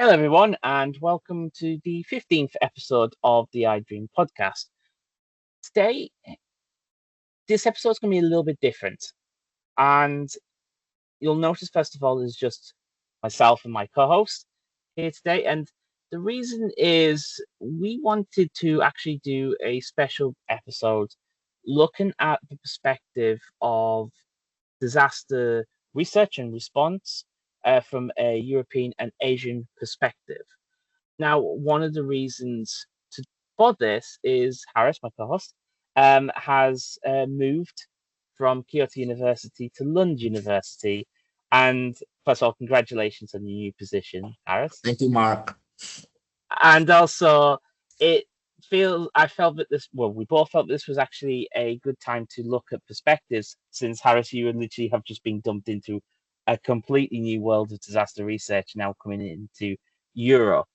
Hello, everyone, and welcome to the 15th episode of the IDRiM Podcast. Today, this episode is going to be a little bit different, and you'll notice, first of all, there's just myself and my co-host here today, and the reason is we wanted to actually do a special episode looking at the perspective of disaster research and response from a European and Asian perspective. Now, one of the reasons for this is Harris, my co-host, has moved from Kyoto University to Lund University. And first of all, congratulations on your new position, Harris. Thank you, Mark. And also, I felt that we both felt this was actually a good time to look at perspectives, since Harris, you literally have just been dumped into a completely new world of disaster research now coming into Europe.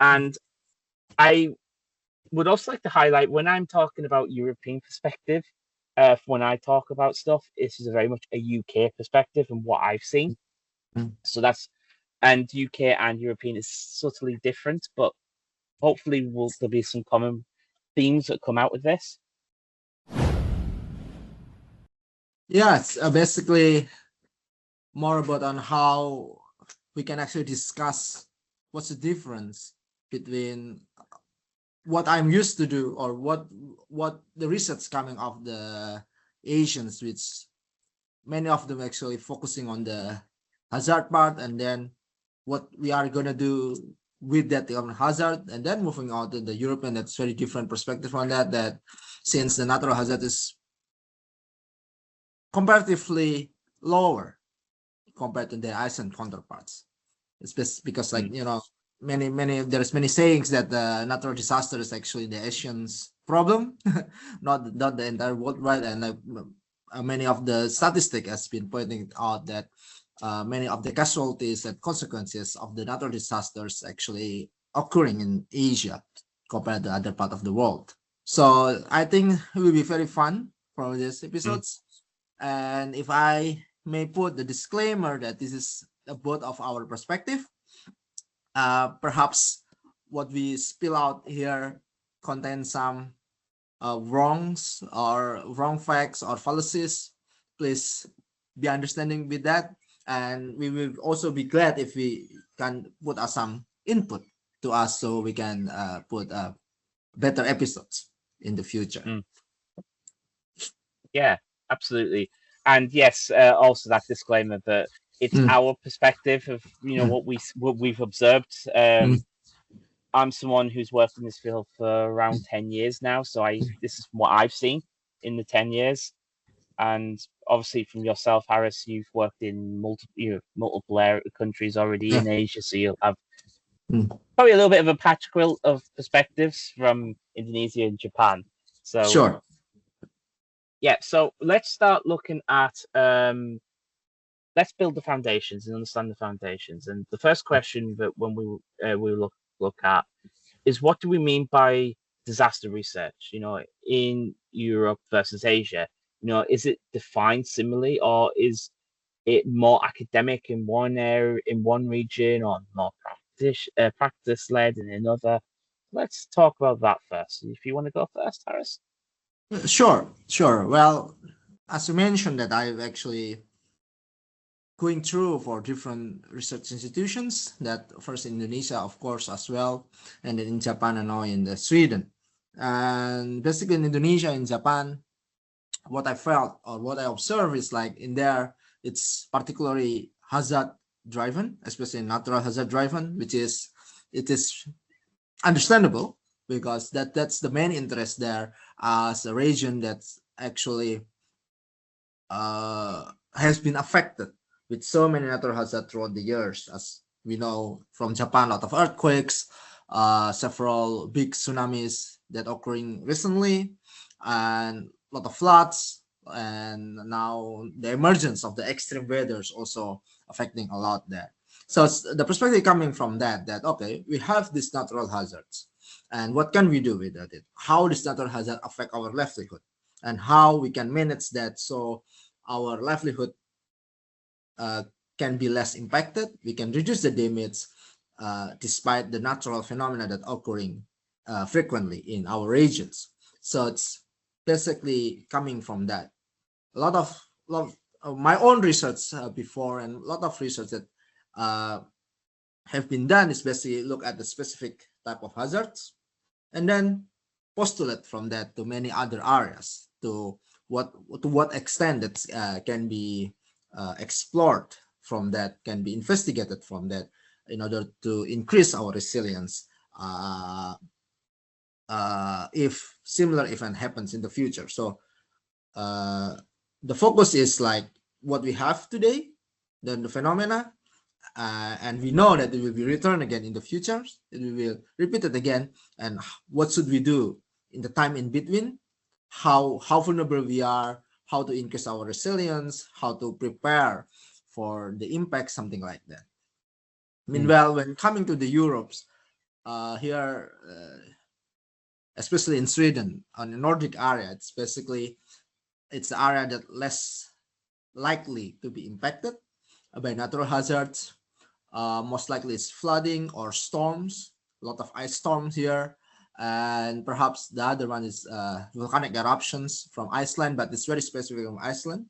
And I would also like to highlight, when I'm talking about European perspective, when I talk about stuff, this is very much a UK perspective and what I've seen. So and UK and European is subtly different, but hopefully there'll be some common themes that come out with this. Yeah, it's basically more about on how we can actually discuss what's the difference between what I'm used to do or what the research coming of the Asians, which many of them actually focusing on the hazard part, and then what we are gonna do with that hazard, and then moving on to the European. That's very different perspective on that. That since the natural hazard is comparatively lower compared to the Asian counterparts, it's because there's many sayings that the natural disaster is actually the Asians' problem, not the entire world, right? And many of the statistics has been pointing out that many of the casualties and consequences of the natural disasters actually occurring in Asia compared to other part of the world. So I think it will be very fun for these episodes. And if I may put the disclaimer that this is both of our perspective, perhaps what we spill out here contains some wrongs or wrong facts or fallacies. Please be understanding with that, and we will also be glad if we can put some input to us so we can put better episodes in the future. Yeah, absolutely. And yes, also that disclaimer that it's our perspective of what we've observed. I'm someone who's worked in this field for around 10 years now, so this is what I've seen in the 10 years. And obviously, from yourself, Harris, you've worked in multiple countries already in Asia, so you'll have probably a little bit of a patchwork of perspectives from Indonesia and Japan. So sure. Yeah, so let's start looking at let's build the foundations and understand the foundations. And the first question that when we look at is, what do we mean by disaster research? In Europe versus Asia, is it defined similarly, or is it more academic in one area, in one region, or more practice led in another? Let's talk about that first. If you want to go first, Harris. Sure. Well, as you mentioned, that I've actually going through for different research institutions, that first in Indonesia, of course, as well, and then in Japan and now in Sweden. And basically in Indonesia and Japan, what I felt or what I observed is like in there, it's particularly hazard driven, especially natural hazard driven, it is understandable because that's the main interest there as a region that's actually has been affected with so many natural hazards throughout the years. As we know from Japan, a lot of earthquakes, several big tsunamis that occurring recently, and a lot of floods, and now the emergence of the extreme weathers also affecting a lot there. So the perspective coming from that okay, we have these natural hazards, and what can we do with it? How does natural hazard affect our livelihood, and how we can manage that so our livelihood can be less impacted, we can reduce the damage, despite the natural phenomena that occurring frequently in our regions. So it's basically coming from that. A lot of my own research before, and a lot of research that have been done is basically look at the specific type of hazards and then postulate from that to many other areas, to what extent that can be explored from that, can be investigated from that, in order to increase our resilience if similar event happens in the future. So the focus is like what we have today, then the phenomena, and we know that it will be returned again in the future. We will repeat it again, and what should we do in the time in between? How vulnerable we are, how to increase our resilience, how to prepare for the impact, something like that. Meanwhile, when coming to the Europes, here, especially in Sweden, on the Nordic area, it's basically it's the area that less likely to be impacted by natural hazards. Most likely it's flooding or storms, a lot of ice storms here. And perhaps the other one is volcanic eruptions from Iceland, but it's very specific from Iceland,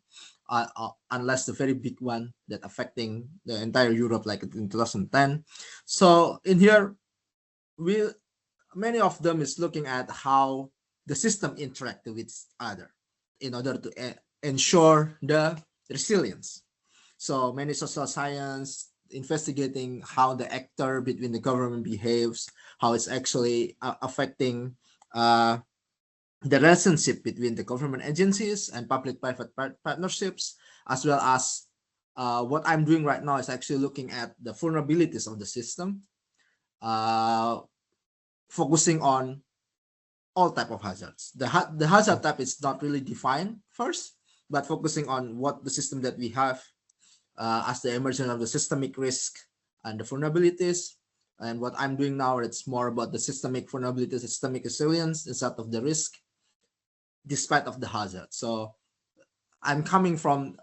unless the very big one that affecting the entire Europe, like in 2010. So in here, many of them is looking at how the system interact with each other in order to ensure the resilience. So many social science investigating how the actor between the government behaves, how it's actually affecting the relationship between the government agencies and public-private partnerships, as well as what I'm doing right now is actually looking at the vulnerabilities of the system, focusing on all type of hazards. The hazard type is not really defined first, but focusing on what the system that we have as the emergence of the systemic risk and the vulnerabilities. And what I'm doing now, it's more about the systemic vulnerability, systemic resilience instead of the risk, despite of the hazard. So I'm coming from,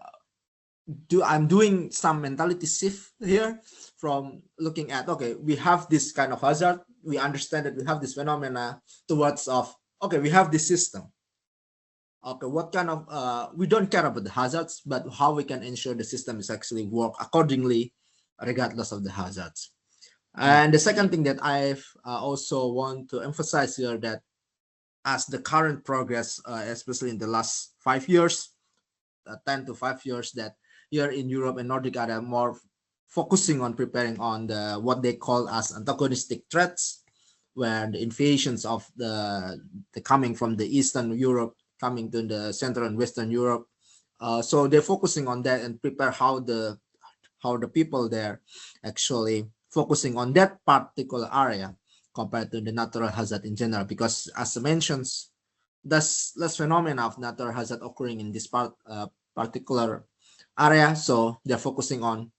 I'm doing some mentality shift here from looking at, okay, we have this kind of hazard, we understand that we have this phenomena, towards of, okay, we have this system. Okay, what kind of we don't care about the hazards, but how we can ensure the system is actually work accordingly regardless of the hazards. And the second thing that I've also want to emphasize here, that as the current progress, especially in the last 5 years, 10 to 5 years, that here in Europe and Nordic area more focusing on preparing on the what they call as antagonistic threats, where the invasions of the coming from the Eastern Europe coming to the Central and Western Europe. So they're focusing on that and prepare how the people there actually focusing on that particular area compared to the natural hazard in general. Because as I mentioned, there's less phenomena of natural hazard occurring in this particular area. So they're focusing on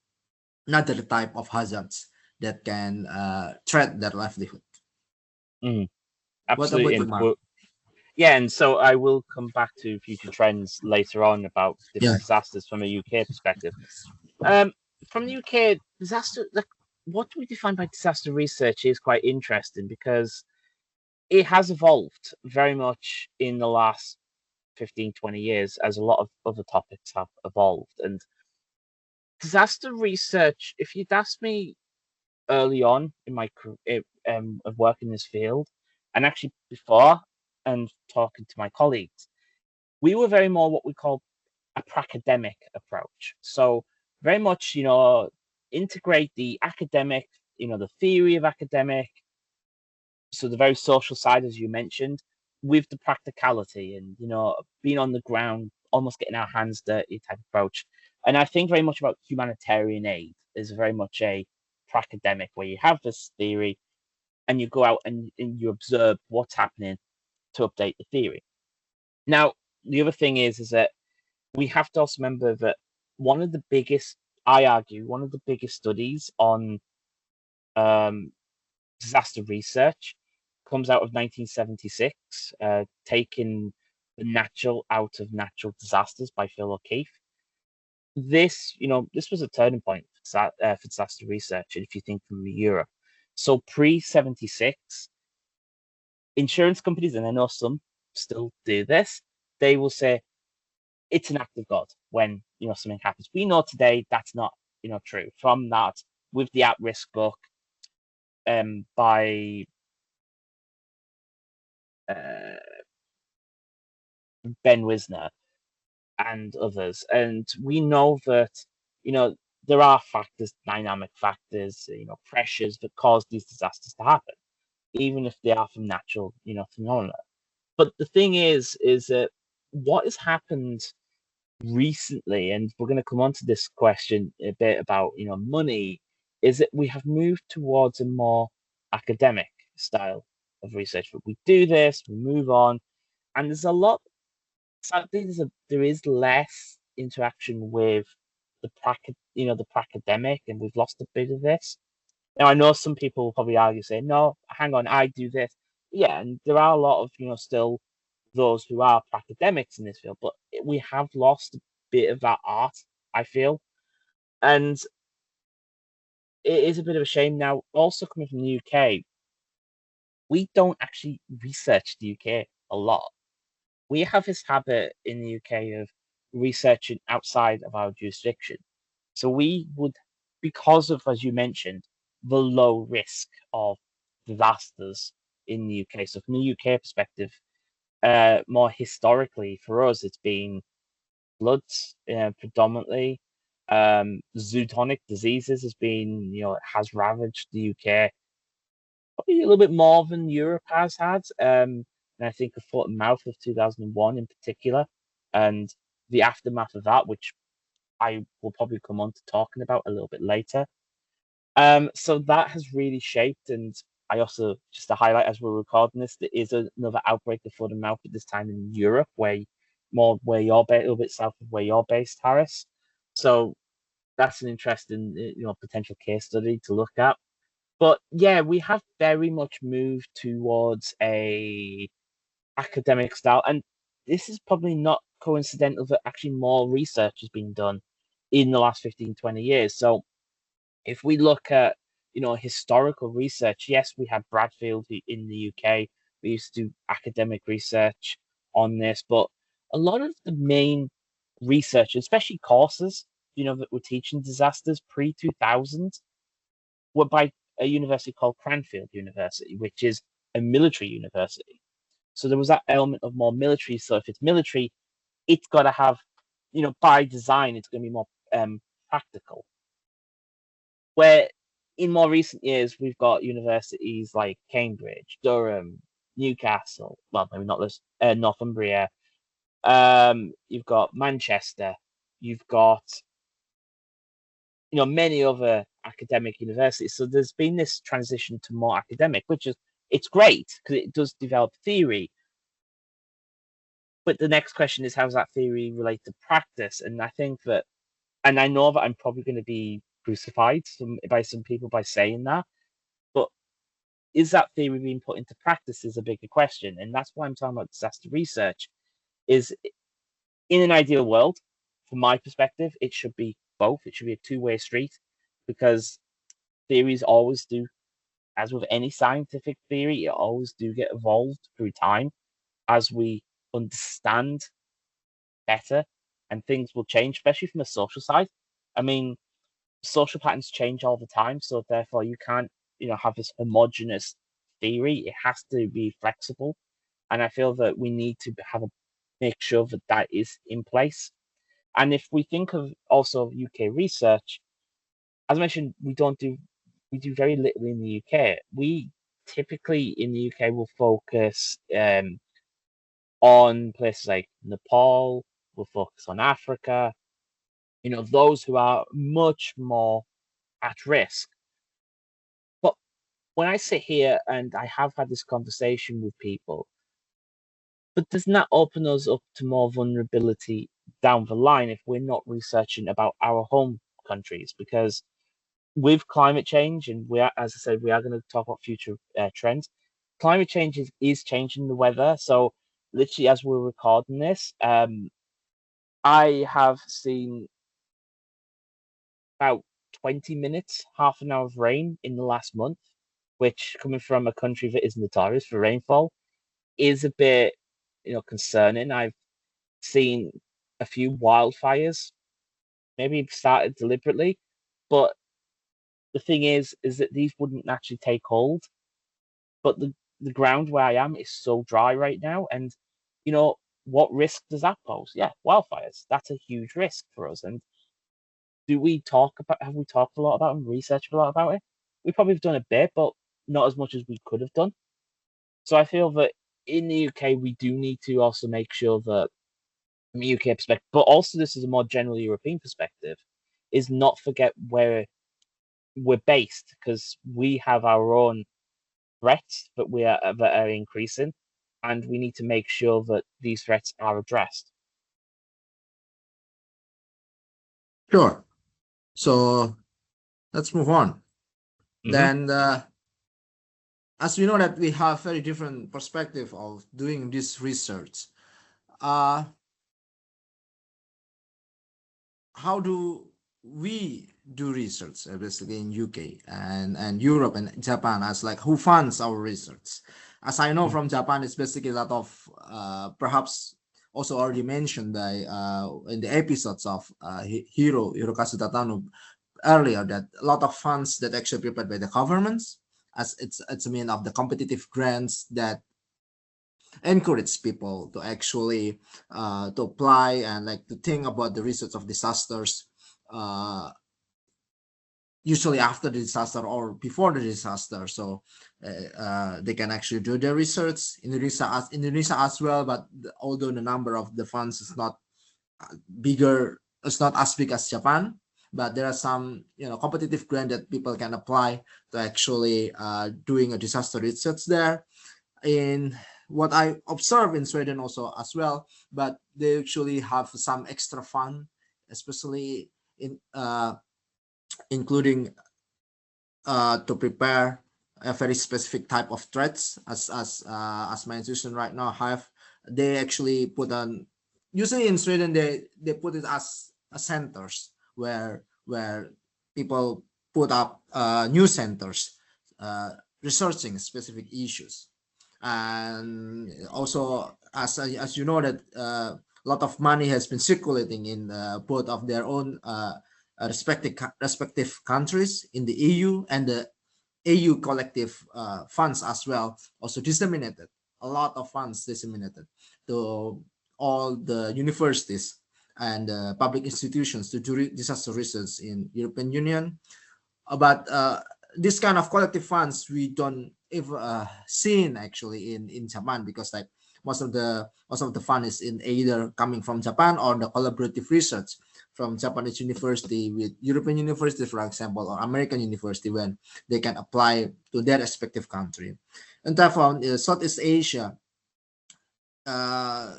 another type of hazards that can threaten their livelihood. Absolutely. What about you, Mark? Yeah, and so I will come back to future trends later on about different disasters from a UK perspective. From the UK, disaster, like, what do we define by disaster research is quite interesting, because it has evolved very much in the last 15, 20 years, as a lot of other topics have evolved. And disaster research, if you'd asked me early on in my career of work in this field, and actually before, and talking to my colleagues, we were very more what we call a pracademic approach. So very much, integrate the academic, the theory of academic, so the very social side, as you mentioned, with the practicality and, being on the ground, almost getting our hands dirty type approach. And I think very much about humanitarian aid is very much a pracademic, where you have this theory and you go out and you observe what's happening to update the theory. Now, the other thing is that we have to also remember that one of the biggest studies on disaster research comes out of 1976, taking the natural out of natural disasters by Phil O'Keefe. This was a turning point for disaster research, and if you think from Europe. So pre-76, insurance companies, and I know some still do this, they will say it's an act of God when something happens. We know today that's not true. From that, with the at-risk book by Ben Wisner and others, and we know that there are factors, dynamic factors, pressures that cause these disasters to happen, even if they are from natural phenomena. But the thing is that what has happened recently, and we're going to come on to this question a bit about money, is that we have moved towards a more academic style of research. But we do this, we move on, and there's a lot. Sadly, there is less interaction with the the academic, and we've lost a bit of this. Now, I know some people will probably argue, saying, "No, hang on, I do this." Yeah, and there are a lot of still those who are academics in this field, but we have lost a bit of that art, I feel, and it is a bit of a shame. Now, also coming from the UK, we don't actually research the UK a lot. We have this habit in the UK of researching outside of our jurisdiction. So we would, because of, as you mentioned, the low risk of disasters in the UK. So from the UK perspective, more historically for us, it's been floods predominantly. Zoonotic diseases has ravaged the UK probably a little bit more than Europe has had. And I think of foot and mouth of 2001 in particular, and the aftermath of that, which I will probably come on to talking about a little bit later. So that has really shaped, and I also, just to highlight as we're recording this, there is another outbreak of foot and mouth at this time in Europe, where you're based, a little bit south of where you're based, Harris. So that's an interesting, potential case study to look at. But yeah, we have very much moved towards a academic style, and this is probably not coincidental that actually more research has been done in the last 15, 20 years. So if we look at historical research, yes, we had Bradfield in the UK. We used to do academic research on this, but a lot of the main research, especially courses, that were teaching disasters pre-2000, were by a university called Cranfield University, which is a military university. So there was that element of more military. So if it's military, it's got to have, by design, it's going to be more practical. Where in more recent years, we've got universities like Cambridge, Durham, Newcastle. Well, maybe not this, Northumbria. You've got Manchester. You've got many other academic universities. So there's been this transition to more academic, which is it's great because it does develop theory. But the next question is, how does that theory relate to practice? And I think that, and I know that I'm probably going to be crucified by some people by saying that, but is that theory being put into practice is a bigger question. And that's why I'm talking about disaster research. Is in an ideal world, from my perspective, it should be both. It should be a two-way street, because theories always do, as with any scientific theory, it always do get evolved through time as we understand better, and things will change, especially from a social side. I mean, social patterns change all the time, so therefore you can't, have this homogenous theory. It has to be flexible, and I feel that we need to make sure that that is in place. And if we think of also UK research, as I mentioned, we do very little in the UK. We typically in the UK will focus on places like Nepal. We'll focus on Africa. Those who are much more at risk. But when I sit here and I have had this conversation with people, but doesn't that open us up to more vulnerability down the line if we're not researching about our home countries? Because with climate change, and as I said, we are going to talk about future trends. Climate change is changing the weather. So literally, as we're recording this, I have seen about 20 minutes, half an hour of rain in the last month. which coming from a country that is notorious for rainfall is a bit, concerning. I've seen a few wildfires, maybe started deliberately, but the thing is that these wouldn't actually take hold. But the ground where I am is so dry right now, and what risk does that pose? Yeah, wildfires. That's a huge risk for us. And have we talked a lot about and researched a lot about it? We probably have done a bit, but not as much as we could have done. So I feel that in the UK we do need to also make sure that from a UK perspective, but also this is a more general European perspective, is not forget where we're based, because we have our own threats that are increasing, and we need to make sure that these threats are addressed. Sure. So let's move on. Mhm. Then, as we know that we have very different perspective of doing this research, how do we do research, basically in UK and Europe and Japan, as like who funds our research? As I know from Japan, it's basically a lot of perhaps also already mentioned by in the episodes of Hirokazu Tatano earlier, that a lot of funds that actually prepared by the governments, as it's a mean of the competitive grants that encourage people to actually to apply and like to think about the research of disasters, usually after the disaster or before the disaster, so they can actually do their research. Indonesia as well, but although the number of the funds is not bigger, it's not as big as Japan, but there are some competitive grant that people can apply to actually doing a disaster research there. In what I observe in Sweden also as well, but they actually have some extra fund, especially in including to prepare a very specific type of threats, as my institution right now have. They actually put on, usually in Sweden they put it as centers where people put up new centers researching specific issues. And also, as you know, that a lot of money has been circulating in both of their own respective countries in the EU, and the EU collective funds as well, also disseminated a lot of funds disseminated to all the universities and public institutions to do disaster research in European Union. But this kind of collective funds we don't ever seen actually in Japan, because like most of the fund is in either coming from Japan or the collaborative research from Japanese university with European university, for example, or American university, when they can apply to their respective country. And therefore, Southeast Asia, the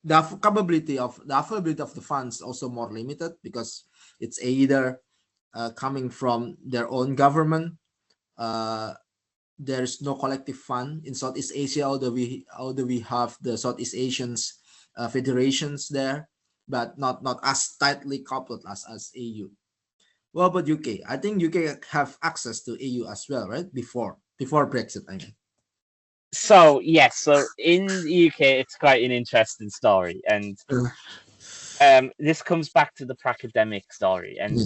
availability of the funds also more limited, because it's either coming from their own government. There's no collective fund in Southeast Asia, although we have the Southeast Asians federations there, but not as tightly coupled as EU. Well, but UK, I think UK have access to EU as well, right? Before Brexit, I mean. So yes, so in the UK, it's quite an interesting story, and this comes back to the academic story. And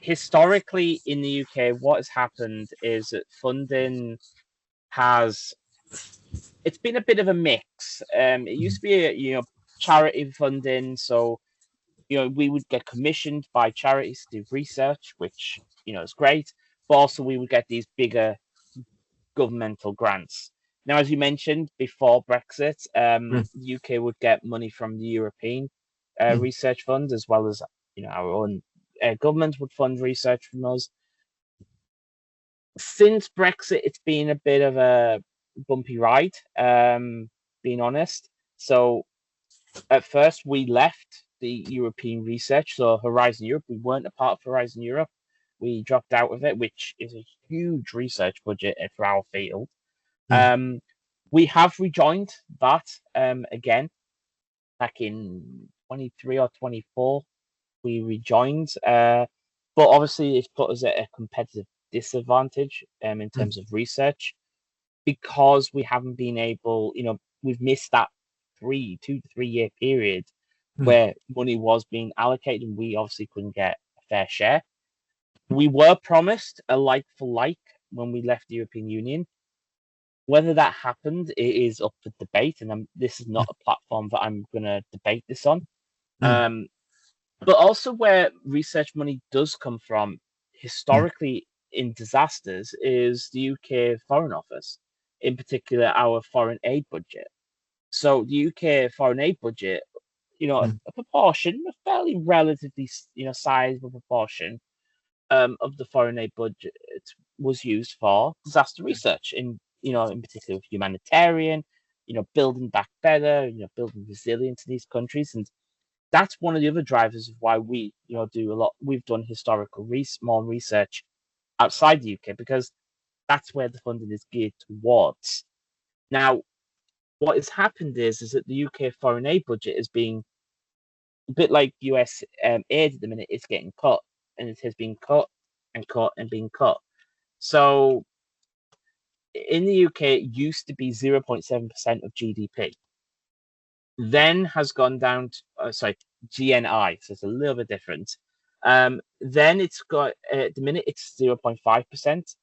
historically in the UK, what has happened is that funding it's been a bit of a mix. It used to be charity funding, so we would get commissioned by charities to do research, which is great, but also we would get these bigger governmental grants. Now, as you mentioned before Brexit, the UK would get money from the European Research Fund, as well as our own government would fund research from us. Since Brexit, it's been a bit of a bumpy ride, being honest. So at first we left the European research, so Horizon Europe. We weren't a part of Horizon Europe. We dropped out of it, which is a huge research budget for our field. We have rejoined that again back in 23 or 24. We rejoined, but obviously it's put us at a competitive disadvantage in terms of research, because we haven't been able, we've missed that 2 to 3 year period where money was being allocated and we obviously couldn't get a fair share. We were promised a like for like when we left the European Union. Whether that happened, it is up for debate, and this is not a platform that I'm going to debate this on. But also where research money does come from historically in disasters is the UK Foreign Office, in particular our foreign aid budget. So the UK foreign aid budget, a proportion, a fairly relatively, sizable proportion of the foreign aid budget was used for disaster research in particular with humanitarian, building back better, building resilience in these countries. And that's one of the other drivers of why we, do a lot. We've done historical more research outside the UK because that's where the funding is geared towards. Now, what has happened is that the UK foreign aid budget is being a bit like US aid at the minute. It's getting cut, and it has been cut and cut and being cut. So in the UK, it used to be 0.7% of GDP. Then has gone down to, GNI, so it's a little bit different. Then it's got, at the minute, it's 0.5%.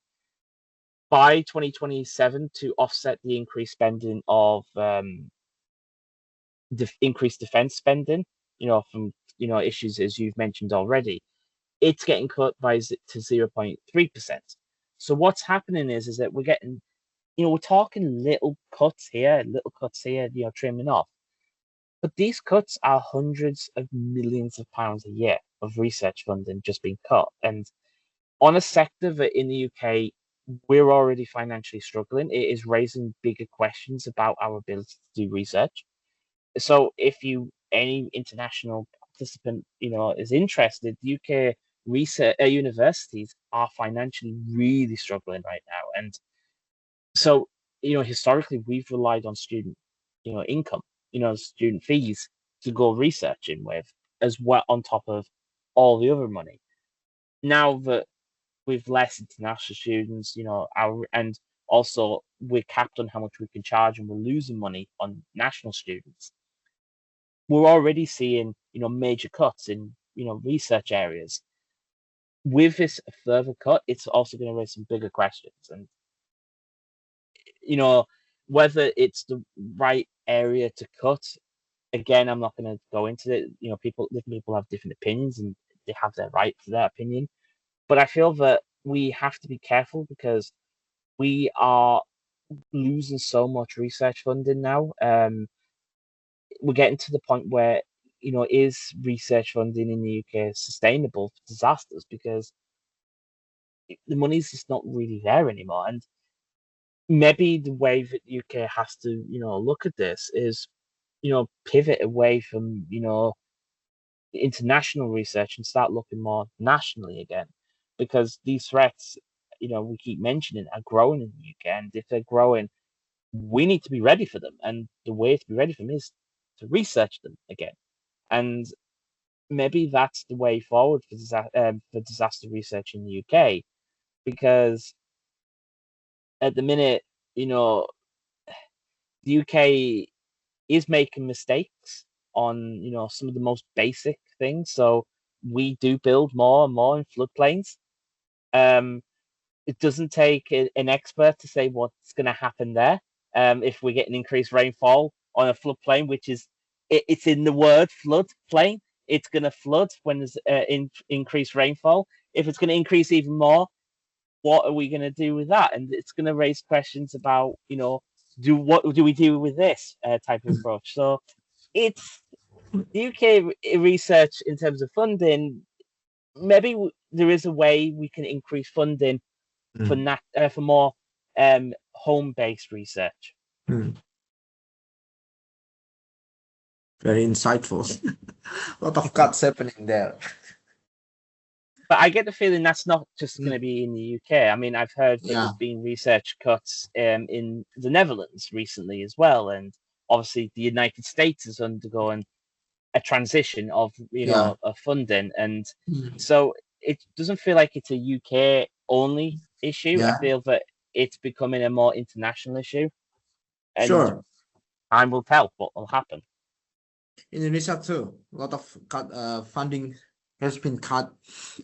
By 2027, to offset the increased spending of increased defense spending, from, issues as you've mentioned already, it's getting cut to 0.3%. So what's happening is that we're getting, we're talking little cuts here, trimming off. But these cuts are hundreds of millions of pounds a year of research funding just being cut. And on a sector that in the UK, we're already financially struggling, it is raising bigger questions about our ability to do research. So if any international participant, is interested, UK research universities are financially really struggling right now. And so, historically, we've relied on student, income, student fees to go researching with, as well on top of all the other money. Now that with less international students, and also we're capped on how much we can charge, and we're losing money on national students. We're already seeing, major cuts in, research areas. With this further cut, it's also going to raise some bigger questions, and whether it's the right area to cut. Again, I'm not going to go into it. Different people have different opinions, and they have their right to their opinion. But I feel that we have to be careful because we are losing so much research funding now. We're getting to the point where, is research funding in the UK sustainable for disasters? Because the money's just not really there anymore. And maybe the way that the UK has to, look at this is, pivot away from, international research and start looking more nationally again, because these threats, we keep mentioning, are growing in the UK, and if they're growing, we need to be ready for them. And the way to be ready for them is to research them again. And maybe that's the way forward for disaster research in the UK, because at the minute, the UK is making mistakes on, some of the most basic things. So we do build more and more in floodplains. It doesn't take an expert to say what's going to happen there. If we get an increased rainfall on a floodplain, which is, it's in the word floodplain, it's going to flood when there's increased rainfall. If it's going to increase even more, what are we going to do with that? And it's going to raise questions about, what do we do with this type of approach? So it's the UK research in terms of funding. Maybe there is a way we can increase funding for more home-based research. Very insightful. A lot of cuts happening there. But I get the feeling that's not just going to be in the UK. I mean, I've heard that there's been research cuts in the Netherlands recently as well, and obviously the United States is undergoing a transition of of funding, and so it doesn't feel like it's a UK only issue. I Yeah, feel that it's becoming a more international issue, and sure. time will tell what will happen. Indonesia too. A lot of funding has been cut,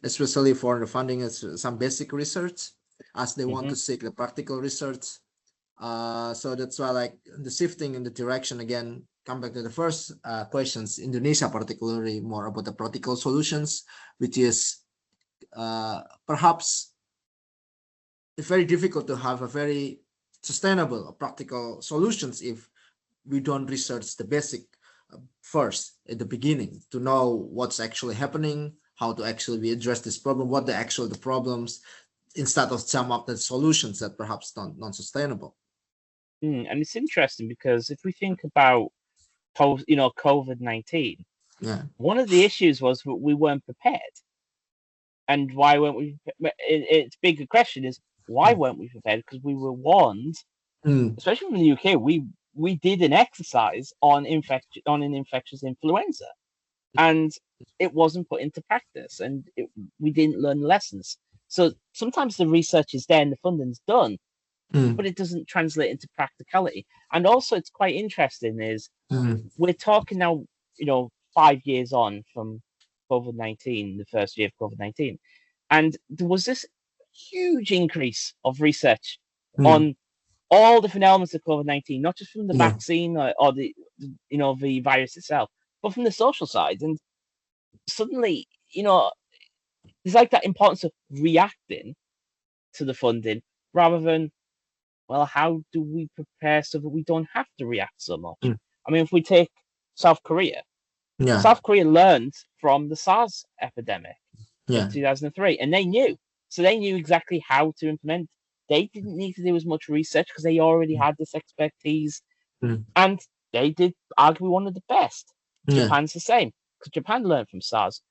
especially for the funding is some basic research, as they want Hmm. to seek the practical research. So that's why like the shifting in the direction again. Come back to the first questions. Indonesia, particularly more about the practical solutions, which is perhaps it's very difficult to have a very sustainable practical solutions if we don't research the basic first at the beginning to know what's actually happening, how to actually address this problem, what the problems, instead of sum up the solutions that perhaps non-sustainable. And it's interesting because if we think about COVID-19, Yeah. one of the issues was that we weren't prepared. And why weren't we? Its bigger question is why weren't we prepared? Because we were warned, Mm. especially from the UK. We did an exercise on an infectious influenza, and it wasn't put into practice, and we didn't learn lessons. So sometimes the research is there and the funding's done, Mm. but it doesn't translate into practicality. And also, it's quite interesting is Mm. we're talking now, 5 years on from COVID-19, the first year of COVID-19, and there was this huge increase of research Mm. on all different elements of COVID-19, not just from the Yeah. vaccine or the virus itself, but from the social side. And suddenly, there's like that importance of reacting to the funding rather than, well, how do we prepare so that we don't have to react so much? Mm. I mean, if we take South Korea, Yeah. South Korea learned from the SARS epidemic of Yeah. 2003, and they knew. So they knew exactly how to implement. They didn't need to do as much research because they already had this expertise, Mm. and they did arguably one of the best. Yeah. Japan's the same because Japan learned from SARS.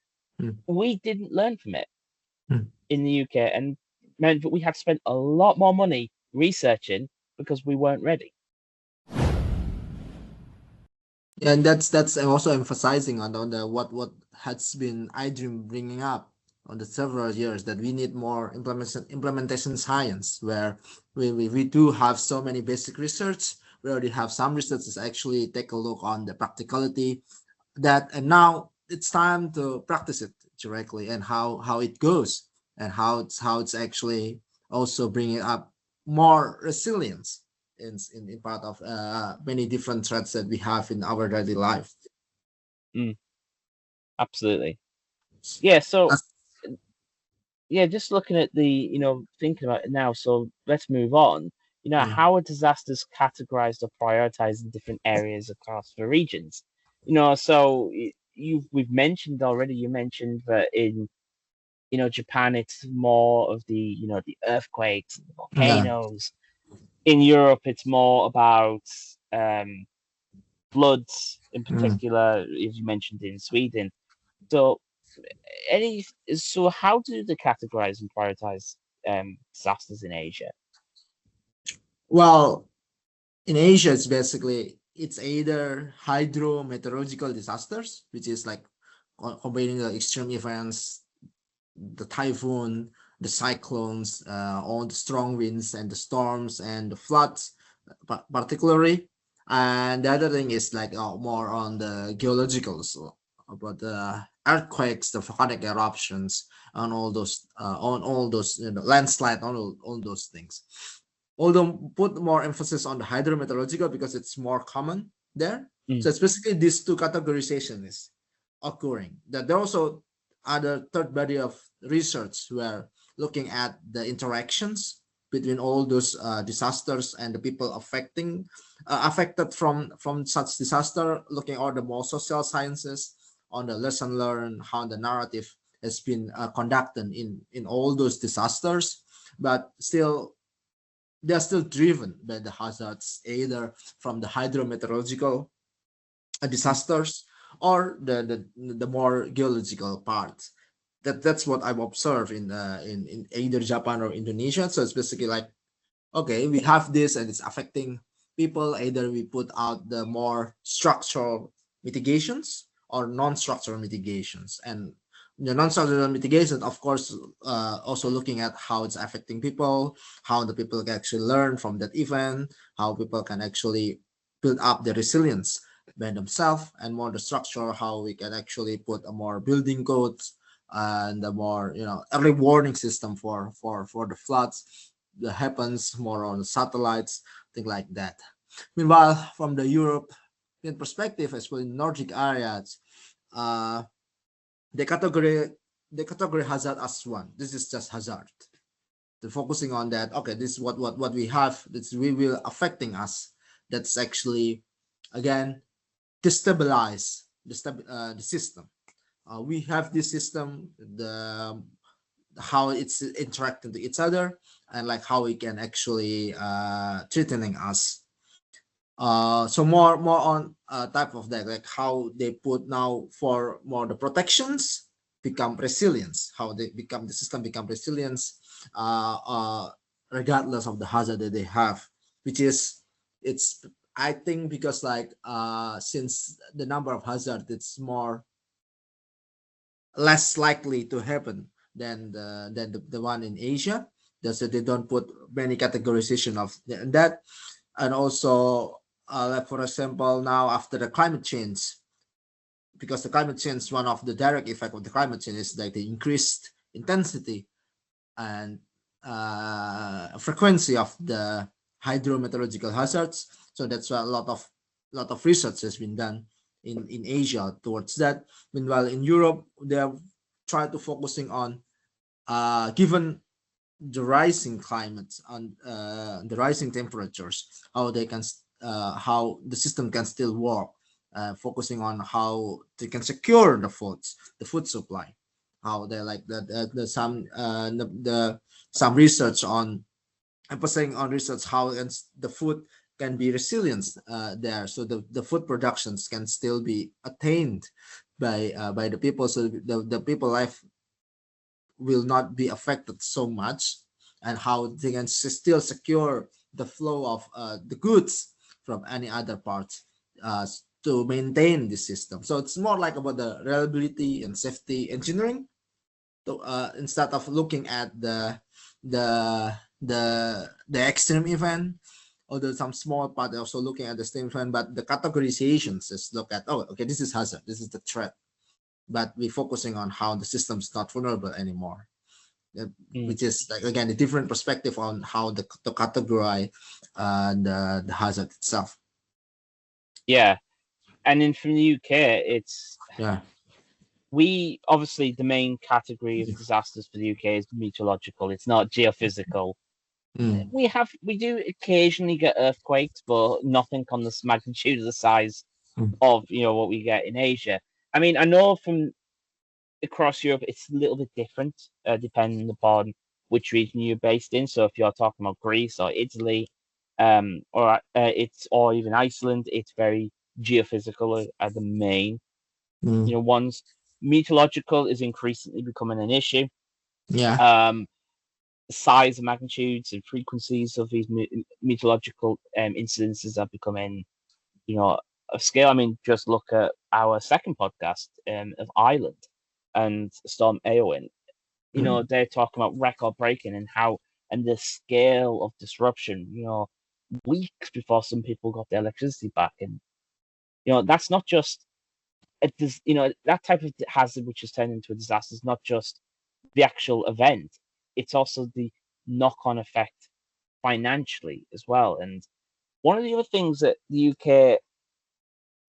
Mm. We didn't learn from it Mm. in the UK, and meant that we had to spend a lot more money researching because we weren't ready. And that's also emphasizing on the what has been IDRiM bringing up on the several years, that we need more implementation science, where we do have so many basic research. We already have some researchers actually take a look on the practicality that, and now it's time to practice it directly, and how it goes, and how it's actually also bringing up more resilience in part of many different threats that we have in our daily life. Absolutely. Yeah. So As- yeah, just looking at thinking about it now. So let's move on. yeah. How are disasters categorized or prioritized in different areas across the regions? So we've mentioned already. You mentioned that in Japan, it's more of the earthquakes, the Yeah. volcanoes. In Europe, it's more about floods, in Mm. particular, as you mentioned in Sweden. So how do they categorize and prioritize disasters in Asia? Well, in Asia, it's either hydrometeorological disasters, which is like combining the extreme events, the typhoon, the cyclones, all the strong winds and the storms and the floods, particularly. And the other thing is like more on the geological, so about the earthquakes, the volcanic eruptions, on all those landslide, all those things. Although put more emphasis on the hydrometeorological because it's more common there. Mm. So it's basically these two categorization is occurring. That there also other third body of research who are looking at the interactions between all those disasters and the people affected from such disaster, looking at the more social sciences on the lesson learned, how the narrative has been conducted in all those disasters. But still, they're still driven by the hazards, either from the hydrometeorological disasters or the more geological part. That's what I've observed in either Japan or Indonesia. So it's basically like, okay, we have this and it's affecting people. Either we put out the more structural mitigations or non-structural mitigations, and The non-structural mitigation, of course, also looking at how it's affecting people, how the people can actually learn from that event, how people can actually build up the resilience by themselves, and more the structure, how we can actually put a more building codes and a more early warning system for the floods that happens, more on the satellites, things like that. Meanwhile, from the European perspective, especially in Nordic areas, uh, they category hazard as one. This is just hazard. They're focusing on that. Okay, this is what we have. This we will affecting us. That's actually again destabilize the system. We have this system, the how it's interacting to each other, and like how we can actually threatening us. So more on type of that, like how they put now for more the protections become resilience, how they become the system become resilience, regardless of the hazard that they have, which is it's I think because like since the number of hazard it's more less likely to happen than the one in Asia. That's why they don't put many categorization of that. And also like for example now after the climate change, because the climate change, one of the direct effect of the climate change is like the increased intensity and frequency of the hydrometeorological hazards. So that's why a lot of research has been done in Asia towards that. Meanwhile, in Europe, they have tried to focusing on given the rising climates and the rising temperatures, how they can how the system can still work, focusing on how they can secure the food supply, how they like the some some research on emphasizing on research how the food can be resilient there, so the food productions can still be attained by the people, so the people life will not be affected so much, and how they can still secure the flow of the goods from any other parts to maintain the system. So it's more like about the reliability and safety engineering. So instead of looking at the extreme event, although some small part also looking at the same event, but the categorizations is look at, oh, okay, this is hazard, this is the threat, but we're focusing on how the system's not vulnerable anymore. Which is like again a different perspective on how to categorize the hazard itself. Yeah, and then from the UK, it's Yeah. we obviously the main category of disasters for the UK is meteorological. It's not geophysical. Mm. We do occasionally get earthquakes, but nothing on this magnitude of the size Mm. of what we get in Asia. I mean, I know from across Europe it's a little bit different depending upon which region you're based in. So if you're talking about Greece or Italy, or even Iceland, it's very geophysical are the main Mm. ones. Meteorological is increasingly becoming an issue. Yeah. Size and magnitudes and frequencies of these meteorological incidences are becoming, of scale. I mean, just look at our second podcast of Ireland and Storm Eowyn. They're talking about record breaking and the scale of disruption. Weeks before some people got their electricity back, and that's not just that type of hazard which has turned into a disaster is not just the actual event, it's also the knock-on effect financially as well. And one of the other things that the UK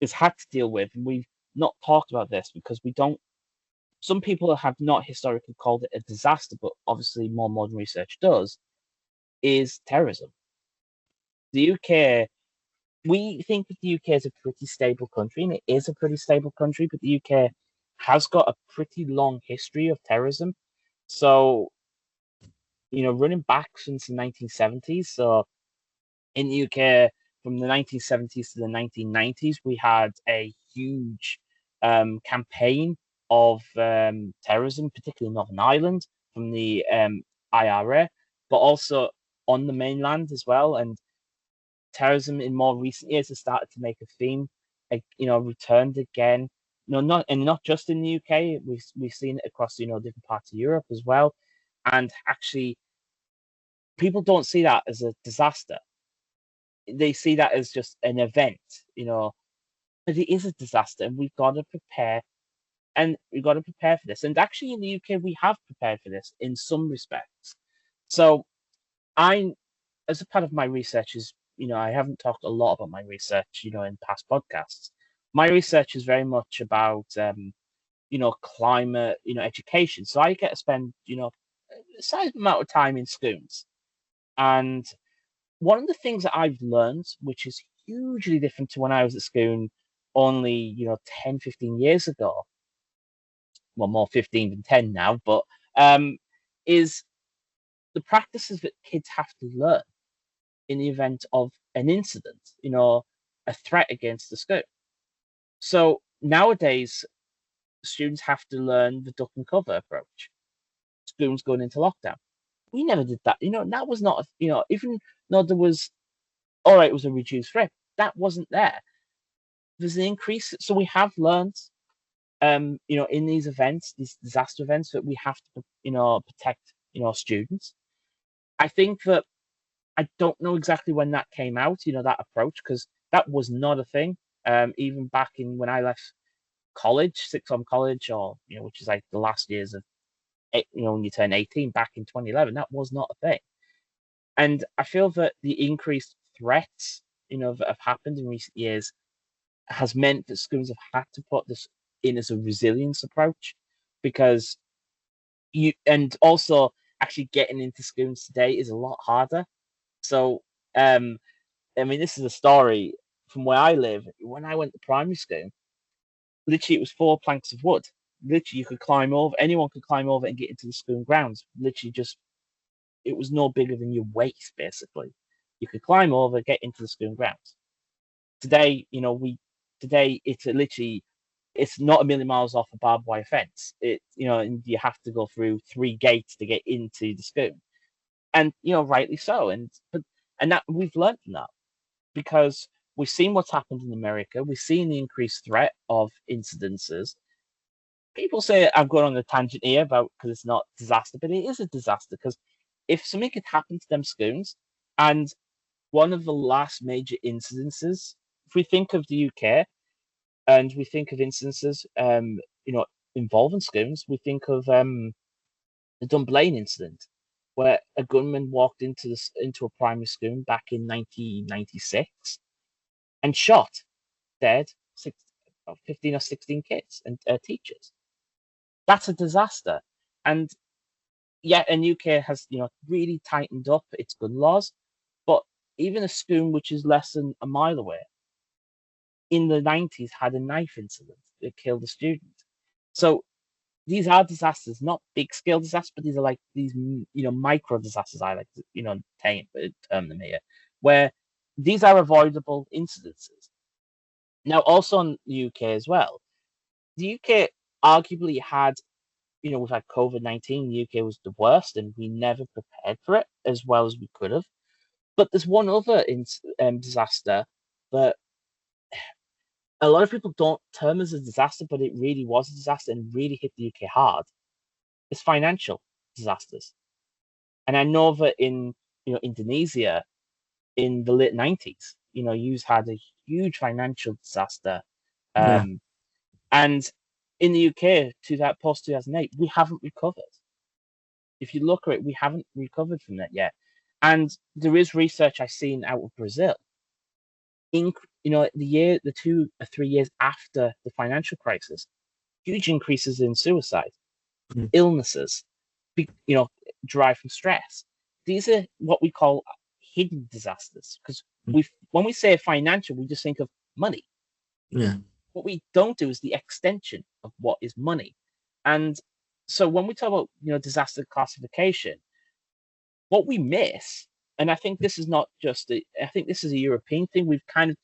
has had to deal with, and we've not talked about this because some people have not historically called it a disaster, but obviously more modern research does, is terrorism. The UK, we think that the UK is a pretty stable country, and it is a pretty stable country, but the UK has got a pretty long history of terrorism. So, running back since the 1970s. So, in the UK, from the 1970s to the 1990s, we had a huge campaign of terrorism, particularly in Northern Ireland from the IRA, but also on the mainland as well. And terrorism in more recent years has started to make a theme, returned again. not just in the UK. We've seen it across different parts of Europe as well, and actually people don't see that as a disaster. They see that as just an event, but it is a disaster, and we've got to prepare. And we've got to prepare for this. And actually, in the UK, we have prepared for this in some respects. So as a part of my research is, I haven't talked a lot about my research, in past podcasts. My research is very much about, climate, education. So I get to spend, a sizable amount of time in schools. And one of the things that I've learned, which is hugely different to when I was at school only, 10, 15 years ago, well, more 15 than 10 now, but is the practices that kids have to learn in the event of an incident, a threat against the school. So nowadays, students have to learn the duck and cover approach. Schools going into lockdown. We never did that. That was not, even though there was, all right, it was a reduced threat, that wasn't there. There's an increase. So we have learned, in these events, these disaster events, that we have to, protect, students. I think that I don't know exactly when that came out, that approach, because that was not a thing. Even back in when I left college, sixth form college, or which is like the last years of, when you turn 18, back in 2011, that was not a thing. And I feel that the increased threats, that have happened in recent years, has meant that schools have had to put this in as a resilience approach, because and also actually getting into schools today is a lot harder. So, this is a story from where I live. When I went to primary school, literally it was 4 planks of wood. Literally, you could climb over. Anyone could climb over and get into the school grounds. Literally, it was no bigger than your waist, basically. You could climb over, get into the school grounds. Today, it's not a million miles off a barbed wire fence. And you have to go through 3 gates to get into the school, and rightly so. And that we've learned from that, because we've seen what's happened in America. We've seen the increased threat of incidences. People say I'm going on a tangent here about because it's not disaster, but it is a disaster, because if something could happen to them schools, and one of the last major incidences, if we think of the UK and we think of instances, involving schools, we think of the Dunblane incident, where a gunman walked into a primary school back in 1996 and shot dead 15 or 16 kids and teachers. That's a disaster. And UK has really tightened up its gun laws, but even a school which is less than a mile away in the 90s had a knife incident that killed a student. So these are disasters, not big scale disasters, but these are like these micro disasters, I like to term them here, where these are avoidable incidences. Now, also in the UK as well, the UK arguably had, we've had COVID-19. The UK was the worst, and we never prepared for it as well as we could have. But there's one other disaster that a lot of people don't term as a disaster, but it really was a disaster and really hit the UK hard. It's financial disasters. And I know that in Indonesia in the late 90s, you had a huge financial disaster. And in the UK to that post 2008, we haven't recovered. If you look at it, we haven't recovered from that yet. And there is research I've seen out of Brazil. The 2 or 3 years after the financial crisis, huge increases in suicide, illnesses, derived from stress. These are what we call hidden disasters, because when we say financial, we just think of money. Yeah. What we don't do is the extension of what is money. And so when we talk about disaster classification, what we miss, and I think this is not just I think this is a European thing. We've kind of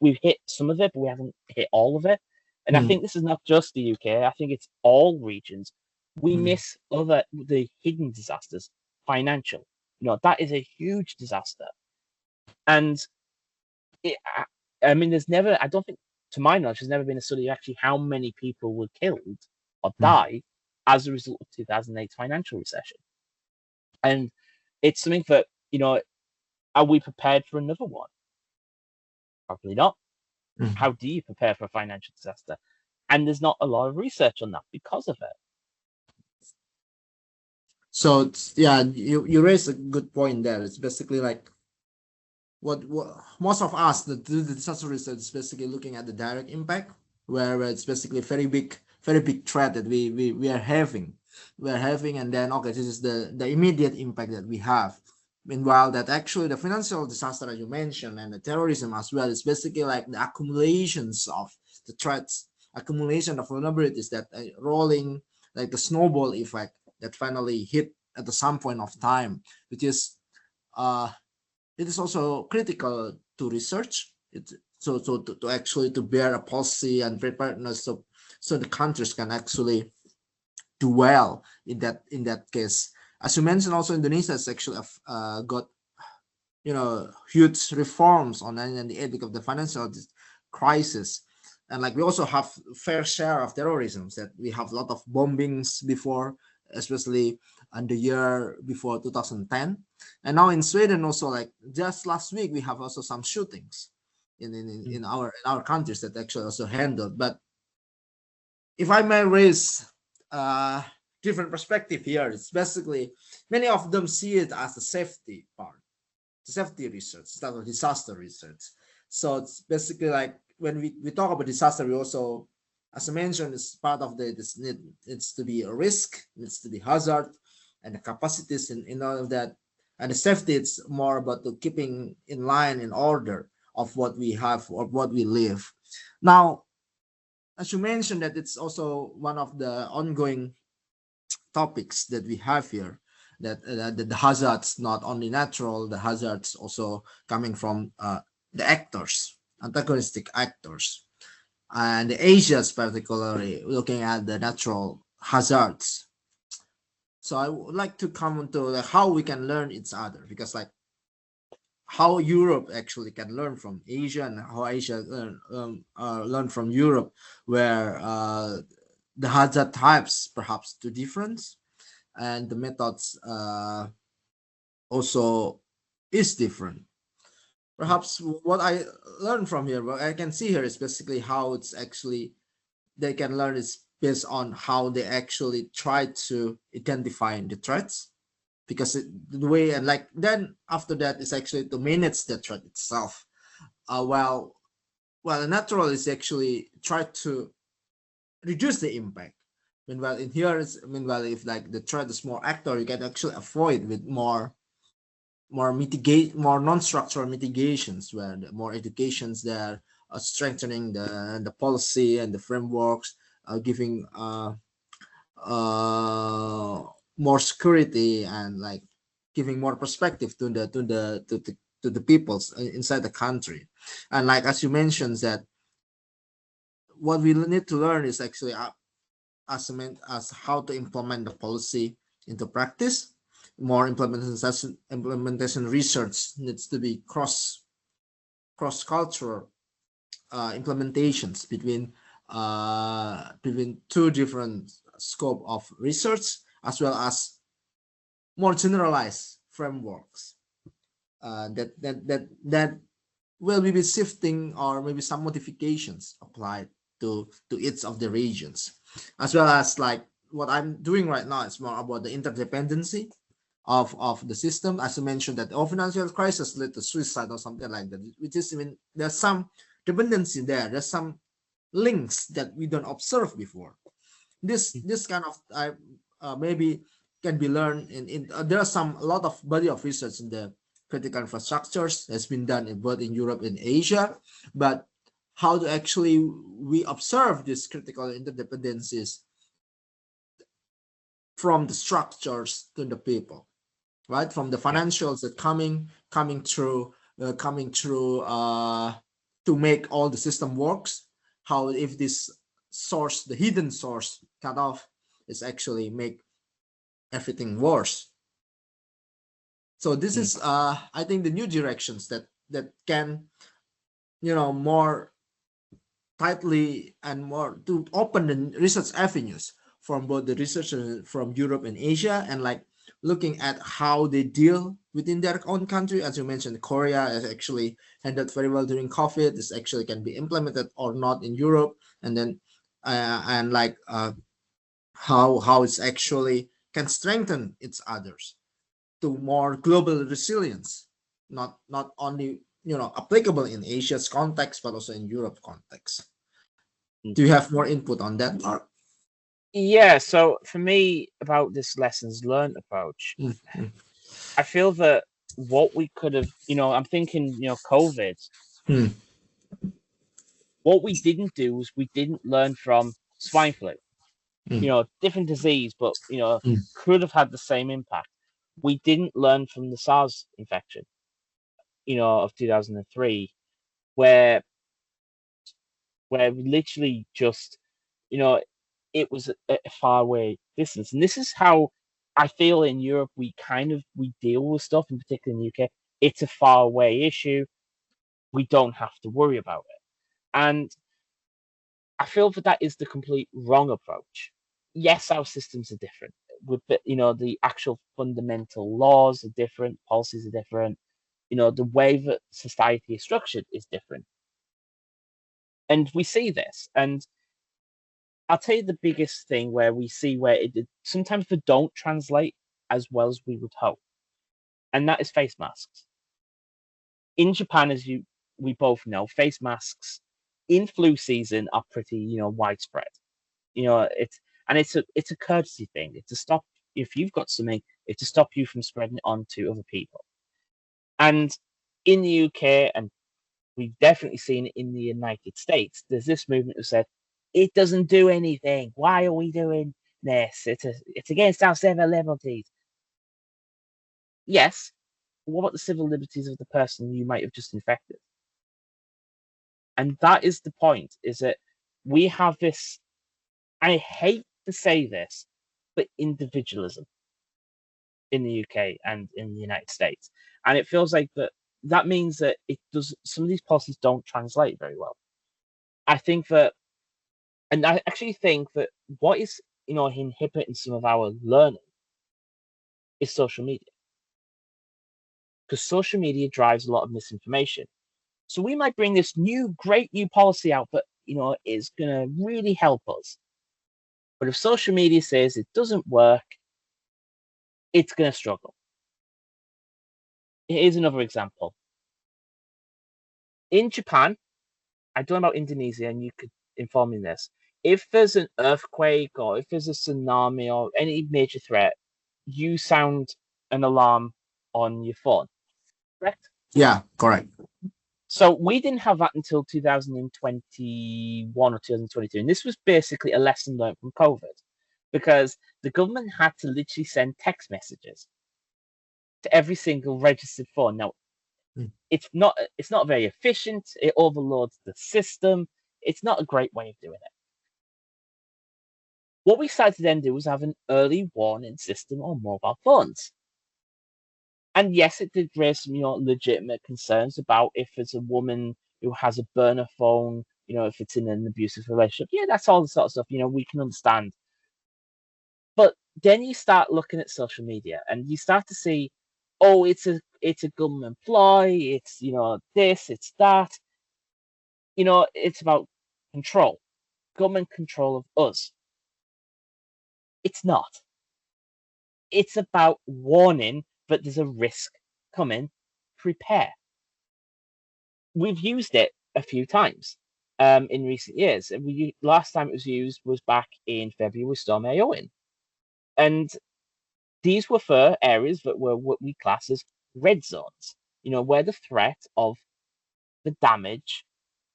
we've hit some of it, but we haven't hit all of it. And I think this is not just the UK. I think it's all regions. We miss the hidden disasters, financial. That is a huge disaster. And there's never, I don't think to my knowledge, there's never been a study of actually how many people were killed or died as a result of 2008 financial recession. And it's something that, are we prepared for another one? Probably not. How do you prepare for a financial disaster? And there's not a lot of research on that because of it. So yeah, you raise a good point there. It's basically like what most of us that do the disaster research is basically looking at the direct impact, where it's basically very big threat that we are having. And then okay, this is the immediate impact that we have. Meanwhile, that actually the financial disaster that you mentioned and the terrorism as well is basically like the accumulations of the threats, accumulation of vulnerabilities that are rolling like the snowball effect that finally hit at some point of time, which is it is also critical to research it, so to actually to bear a policy and preparedness, so the countries can actually do well in that case. As you mentioned, also Indonesia has actually got huge reforms on the ethic of the financial crisis, and like we also have fair share of terrorism, that we have a lot of bombings before, especially in the year before 2010, and now in Sweden also, like just last week we have also some shootings in our countries that actually also handled. But if I may raise different perspective here, it's basically many of them see it as the safety part, the safety research instead of disaster research. So it's basically like when we talk about disaster, we also, as I mentioned, it's part of this needs to be a risk, needs to be hazard, and the capacities in all of that. And the safety, it's more about the keeping in line, in order of what we have or what we live. Now, as you mentioned, that it's also one of the ongoing topics that we have here, that the hazards not only natural, the hazards also coming from the actors, antagonistic actors, and the Asia's particularly looking at the natural hazards. So I would like to comment to like how we can learn each other, because like how Europe actually can learn from Asia, and how Asia learn from Europe, where the hazard types perhaps too different, and the methods also is different. Perhaps what I learned from here, what I can see here, is basically how it's actually they can learn is based on how they actually try to identify the threats, because the way, and like then after that is actually to manage the threat itself. Well, the natural is actually try to reduce the impact. Meanwhile, in here is if like the threat is more actor, you can actually avoid with more non-structural mitigations, where the more educations there, strengthening the policy and the frameworks, giving more security, and like giving more perspective to the peoples inside the country. And like as you mentioned, that what we need to learn is actually as how to implement the policy into practice. More implementation research needs to be cross cultural implementations between two different scope of research, as well as more generalized frameworks that will be shifting, or maybe some modifications applied to each of the regions, as well as like what I'm doing right now is more about the interdependency of the system. As you mentioned, that financial crisis led to suicide or something like that, which is, there's some dependency there, there's some links that we don't observe before. This kind of maybe can be learned in there are a lot of body of research in the critical infrastructures has been done both in Europe and Asia, but how to actually we observe these critical interdependencies from the structures to the people, right? From the financials that coming through to make all the system works. How if this source, the hidden source, cut off, is actually make everything worse. So this is I think the new directions that can more tightly and more to open the research avenues from both the researchers from Europe and Asia, and like looking at how they deal within their own country. As you mentioned, Korea has actually handled very well during COVID. This actually can be implemented or not in Europe, and then and like how it's actually can strengthen its others to more global resilience, not only applicable in Asia's context but also in Europe context. Do you have more input on that, Mark? Yeah, so for me, about this lessons learned approach, Mm, I feel that what we could have, I'm thinking, COVID, mm, what we didn't do was we didn't learn from swine flu, mm, different disease, but, mm, could have had the same impact. We didn't learn from the SARS infection, of 2003, where we literally just, it was a far away distance. And this is how I feel in Europe we deal with stuff, in particular in the UK. It's a far away issue. We don't have to worry about it. And I feel that is the complete wrong approach. Yes, our systems are different. The actual fundamental laws are different, policies are different. The way that society is structured is different. And we see this. And I'll tell you the biggest thing where we see where sometimes they don't translate as well as we would hope, and that is face masks. In Japan, as we both know, face masks in flu season are pretty widespread. It's a courtesy thing. It's to stop, if you've got something, it's to stop you from spreading it on to other people. And in the UK, and we've definitely seen it in the United States, there's this movement who said, it doesn't do anything. Why are we doing this? It's against our civil liberties. Yes. What about the civil liberties of the person you might have just infected? And that is the point, is that we have this, I hate to say this, but individualism in the UK and in the United States. And it feels like that means that some of these policies don't translate very well. I actually think that what is, inhibiting some of our learning is social media. Because social media drives a lot of misinformation. So we might bring this great new policy out that, is going to really help us. But if social media says it doesn't work, it's going to struggle. Here's another example. In Japan, I don't know about Indonesia, and you could inform me on this. If there's an earthquake or if there's a tsunami or any major threat, you sound an alarm on your phone, correct? Yeah, correct. So we didn't have that until 2021 or 2022. And this was basically a lesson learned from COVID, because the government had to literally send text messages to every single registered phone. Now, it's not very efficient. It overloads the system. It's not a great way of doing it. What we started to then do was have an early warning system on mobile phones. And yes, it did raise some legitimate concerns about if it's a woman who has a burner phone, if it's in an abusive relationship. Yeah, that's all the sort of stuff, we can understand. But then you start looking at social media and you start to see, oh, it's a government ploy, it's this, it's that. It's about control, government control of us. It's not. It's about warning that there's a risk coming. Prepare. We've used it a few times in recent years. Last time it was used was back in February with Storm Eowyn. And these were for areas that were what we class as red zones, where the threat of the damage,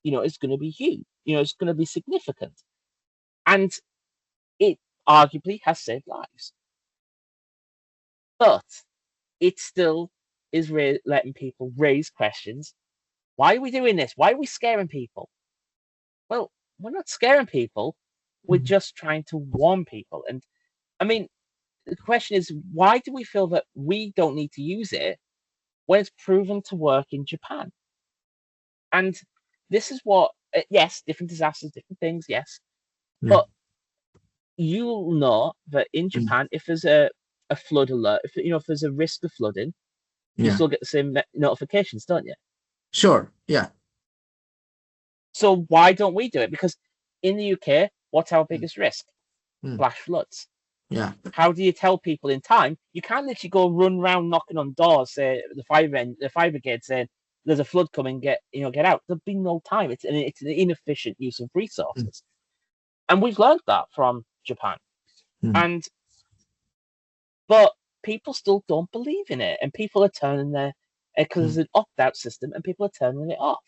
is going to be huge, it's going to be significant. And it arguably has saved lives. But it still is letting people raise questions. Why are we doing this? Why are we scaring people? Well, we're not scaring people. We're just trying to warn people. And I mean, the question is, why do we feel that we don't need to use it when it's proven to work in Japan? And this is what yes, different disasters, different things, yes. Mm. But you'll know that in Japan, if there's a flood alert, if there's a risk of flooding, you Yeah. still get the same notifications, don't you? Sure. Yeah. So why don't we do it? Because in the UK, what's our Mm. biggest risk? Mm. Flash floods. Yeah. How do you tell people in time? You can't literally go run around knocking on doors, say the fire brigade saying there's a flood coming, get out. There'll be no time. It's an inefficient use of resources, and we've learned that from Japan. Mm. But people still don't believe in it, and people are turning because there's an opt-out system, and people are turning it off.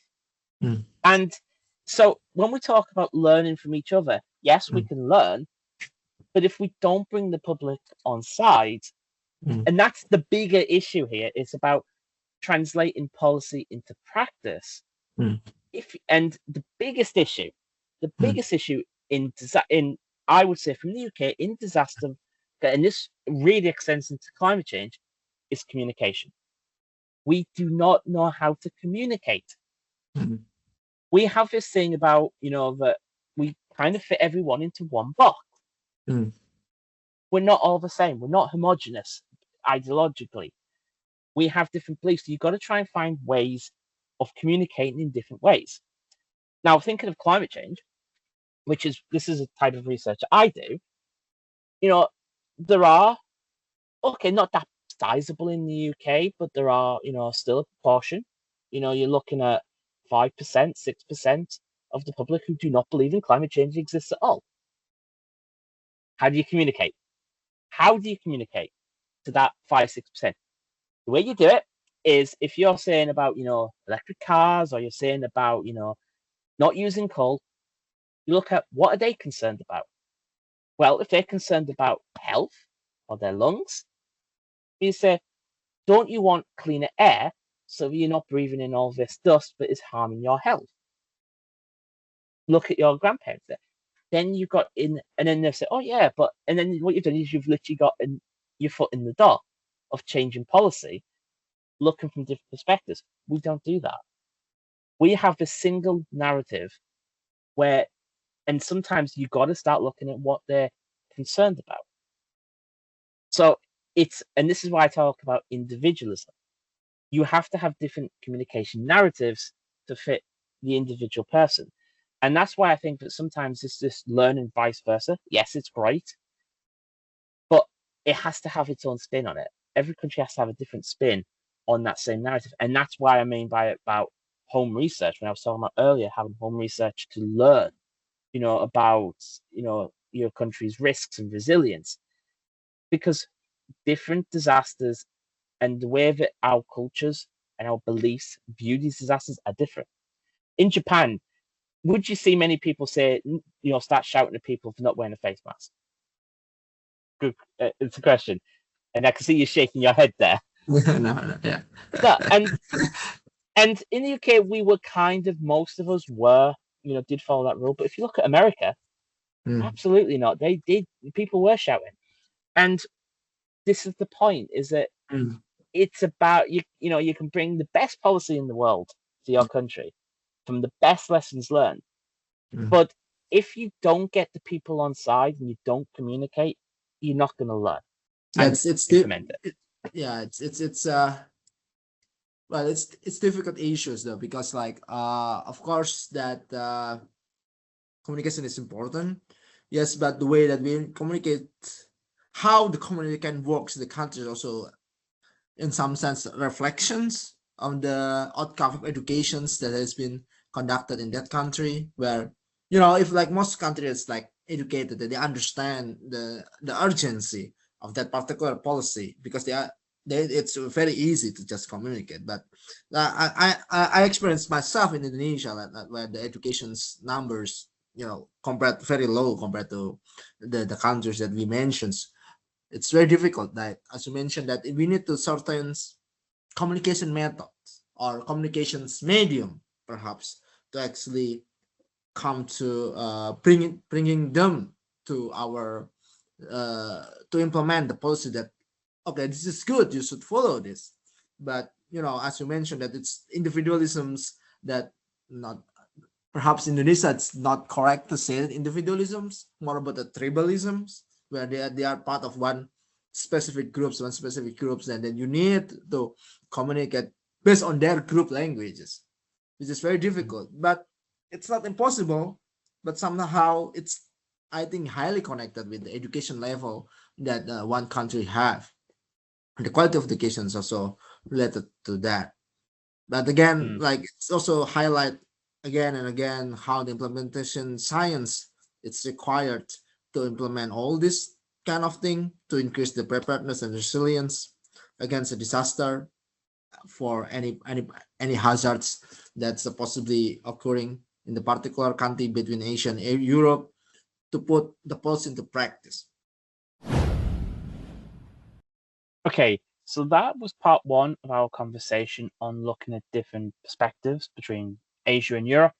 Mm. And so when we talk about learning from each other, yes, we can learn, but if we don't bring the public on side, and that's the bigger issue here, it's about translating policy into practice. And the biggest issue in I would say from the UK in disaster, and this really extends into climate change, is communication. We do not know how to communicate. We have this thing about that we kind of fit everyone into one box. We're not all the same. We're not homogenous ideologically. We have different beliefs. So you've got to try and find ways of communicating in different ways. Now, thinking of climate change, this is a type of research I do, there are, not that sizable in the UK, but there are, still a proportion. You're looking at 5%, 6% of the public who do not believe in climate change exists at all. How do you communicate? How do you communicate to that 5, 6%? The way you do it is if you're saying about, electric cars, or you're saying about, not using coal, you look at what are they concerned about? Well, if they're concerned about health or their lungs, you say, don't you want cleaner air so you're not breathing in all this dust that is harming your health? Look at your grandparents there. Then you've got and then they say, oh yeah, and then what you've done is you've literally got your foot in the door of changing policy, looking from different perspectives. We don't do that. We have this single narrative and sometimes you got to start looking at what they're concerned about. So and this is why I talk about individualism. You have to have different communication narratives to fit the individual person. And that's why I think that sometimes it's just learning vice versa. Yes, it's great, but it has to have its own spin on it. Every country has to have a different spin on that same narrative. And that's why I mean by it about home research, when I was talking about earlier, having home research to learn, about, your country's risks and resilience. Because different disasters and the way that our cultures and our beliefs view these disasters are different. In Japan, would you see many people say, start shouting at people for not wearing a face mask? Good, it's a question, and I can see you shaking your head there. No, yeah. No, and in the UK, we were most of us were, did follow that rule. But if you look at America, absolutely not. They did. People were shouting, and this is the point: is that it's about you can bring the best policy in the world to your country from the best lessons learned. But if you don't get the people on side and you don't communicate, you're not going to learn. Yeah, it's well, it's difficult issues though, because of course that communication is important. Yes, but the way that we communicate, how the communication works in the country is also in some sense reflections on the outcome of educations that has been conducted in that country, where if most countries educated, that they understand the urgency of that particular policy, because it's very easy to just communicate. But I experienced myself in Indonesia, where the education's numbers compared very low compared to the countries that we mentioned. It's very difficult, that as you mentioned, that we need to certain communication methods or communications medium perhaps to actually come to bringing them to our to implement the policy that, okay, this is good, you should follow this. But as you mentioned, that it's individualisms that not perhaps Indonesia, it's not correct to say individualisms, more about the tribalisms, where they are part of one specific groups, and then you need to communicate based on their group languages, which is very difficult. But it's not impossible, but somehow it's, I think, highly connected with the education level that one country have. The quality of education is also related to that. But again, like it's also highlight again and again how the implementation science it's required to implement all this kind of thing to increase the preparedness and resilience against a disaster for any hazards that's possibly occurring in the particular country between Asia and Europe, to put the pulse into practice. Okay, so that was part one of our conversation on looking at different perspectives between Asia and Europe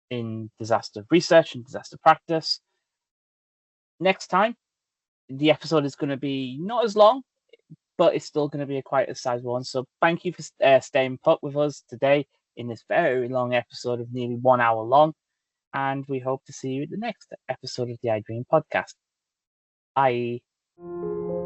in disaster research and disaster practice. Next time, the episode is going to be not as long, but it's still going to be quite a sizable one. So thank you for staying put with us today in this very long episode of nearly 1 hour long. And we hope to see you at the next episode of the IDRiM Podcast. Bye.